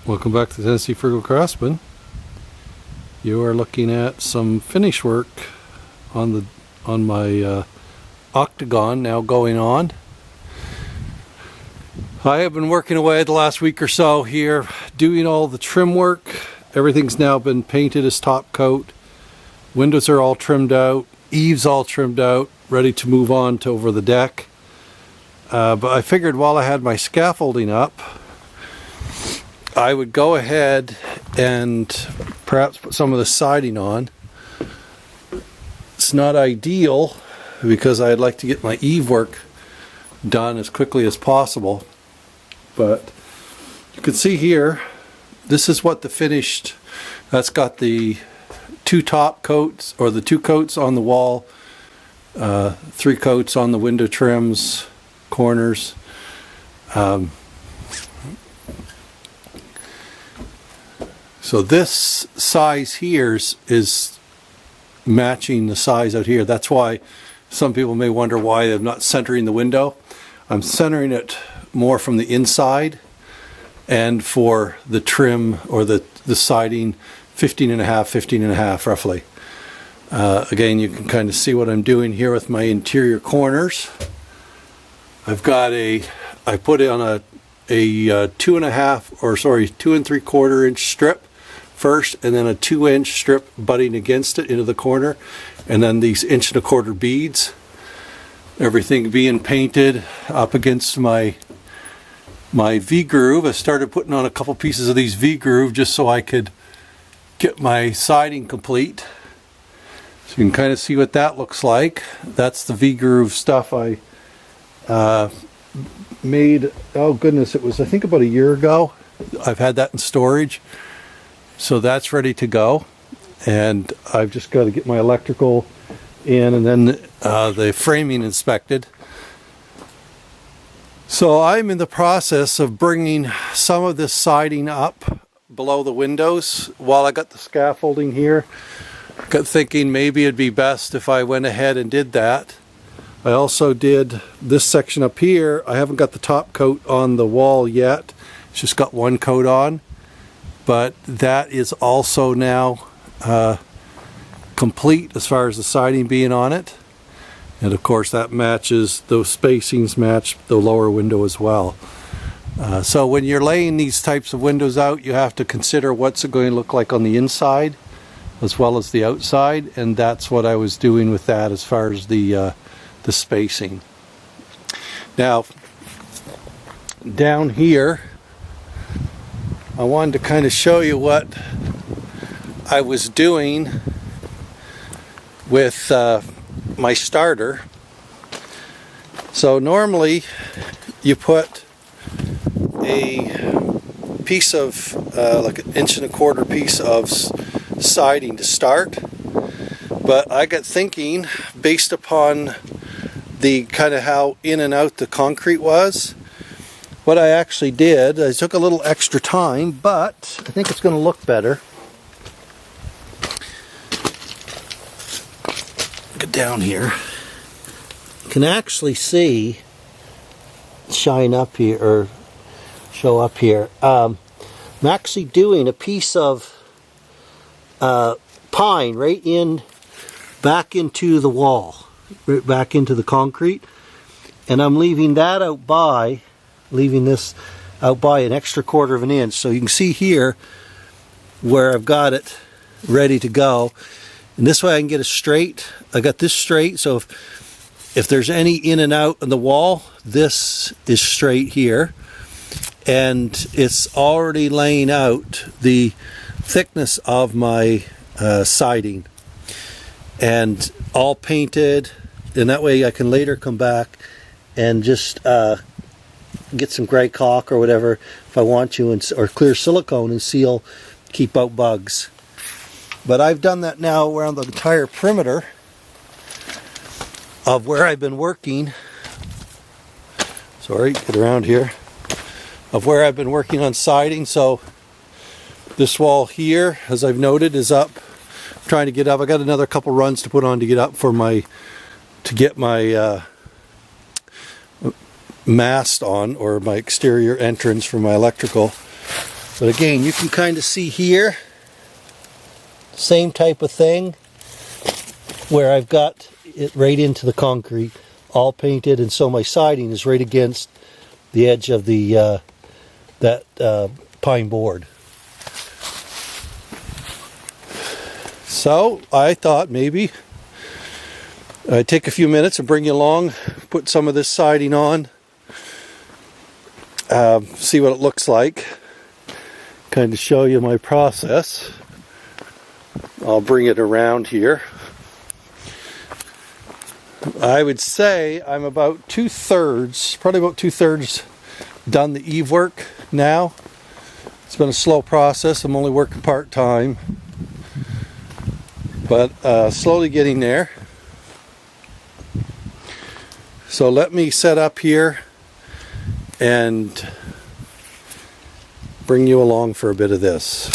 Welcome back to Tennessee Frugal Craftsman. You are looking at some finish work on my octagon now going on. I have been working away the last week or so here doing all the trim work. Everything's now been painted as top coat. Windows are all trimmed out, eaves all trimmed out, ready to move on to over the deck. But I figured while I had my scaffolding up, I would go ahead and perhaps put some of the siding on. It's not ideal because I'd like to get my eave work done as quickly as possible. But you can see here, this is what the finished, that's got the two top coats, or the two coats on the wall, three coats on the window trims, corners. So this size here is matching the size out here. That's why some people may wonder why I'm not centering the window. I'm centering it more from the inside, and for the trim or the siding 15 and a half roughly. Again, you can kind of see what I'm doing here with my interior corners. I put it on a 2 3/4 inch strip first, and then a 2-inch strip butting against it into the corner, and then these 1.25 beads. Everything being painted up against my V-groove. I started putting on a couple pieces of these V-groove just so I could get my siding complete. So you can kind of see what that looks like. That's the V-groove stuff I made. Oh goodness, it was I think about a year ago. I've had that in storage, so that's ready to go, and I've just got to get my electrical in and then the framing inspected. So I'm in the process of bringing some of this siding up below the windows while I got the scaffolding here. Got thinking maybe it'd be best if I went ahead and did that. I also did this section up here. I haven't got the top coat on the wall yet. It's just got one coat on, but that is also now complete as far as the siding being on it. And of course that matches, those spacings match the lower window as well. So when you're laying these types of windows out, you have to consider what's it going to look like on the inside as well as the outside, and that's what I was doing with that as far as the spacing. Now down here, I wanted to kind of show you what I was doing with my starter. So normally you put a piece of like 1.25 inch piece of siding to start, but I got thinking, based upon the kind of how in and out the concrete was, what I actually did, I took a little extra time, but I think it's going to look better. Get down here. You can actually see, shine up here, or show up here. I'm actually doing a piece of pine right in, back into the wall, right back into the concrete, and I'm leaving that out by, leaving this out by an extra 1/4 inch. So you can see here where I've got it ready to go. And this way I can get it straight. I got this straight, so if there's any in and out on the wall, this is straight here. And it's already laying out the thickness of my siding. And all painted, and that way I can later come back and just get some gray caulk or whatever if I want to, or clear silicone and seal, keep out bugs. But I've done that now around the entire perimeter of where I've been working. Sorry, get around here. Of where I've been working on siding. So this wall here, as I've noted, is up. I'm trying to get up. I got another couple runs to put on to get up for to get my mast on, or my exterior entrance for my electrical. But again, you can kind of see here, same type of thing, where I've got it right into the concrete, all painted, and so my siding is right against the edge of the that pine board. So I thought maybe I'd take a few minutes and bring you along, put some of this siding on, see what it looks like, kind of show you my process. I'll bring it around here. I would say I'm about probably about two-thirds done the eave work now. It's been a slow process. I'm only working part-time, but slowly getting there. So let me set up here and bring you along for a bit of this.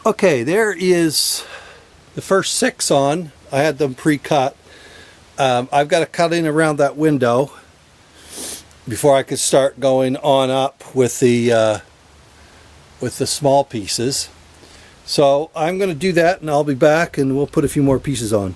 Okay, there is the first 6 on. I had them pre-cut. I've got to cut in around that window before I could start going on up with the small pieces. So I'm going to do that, and I'll be back and we'll put a few more pieces on.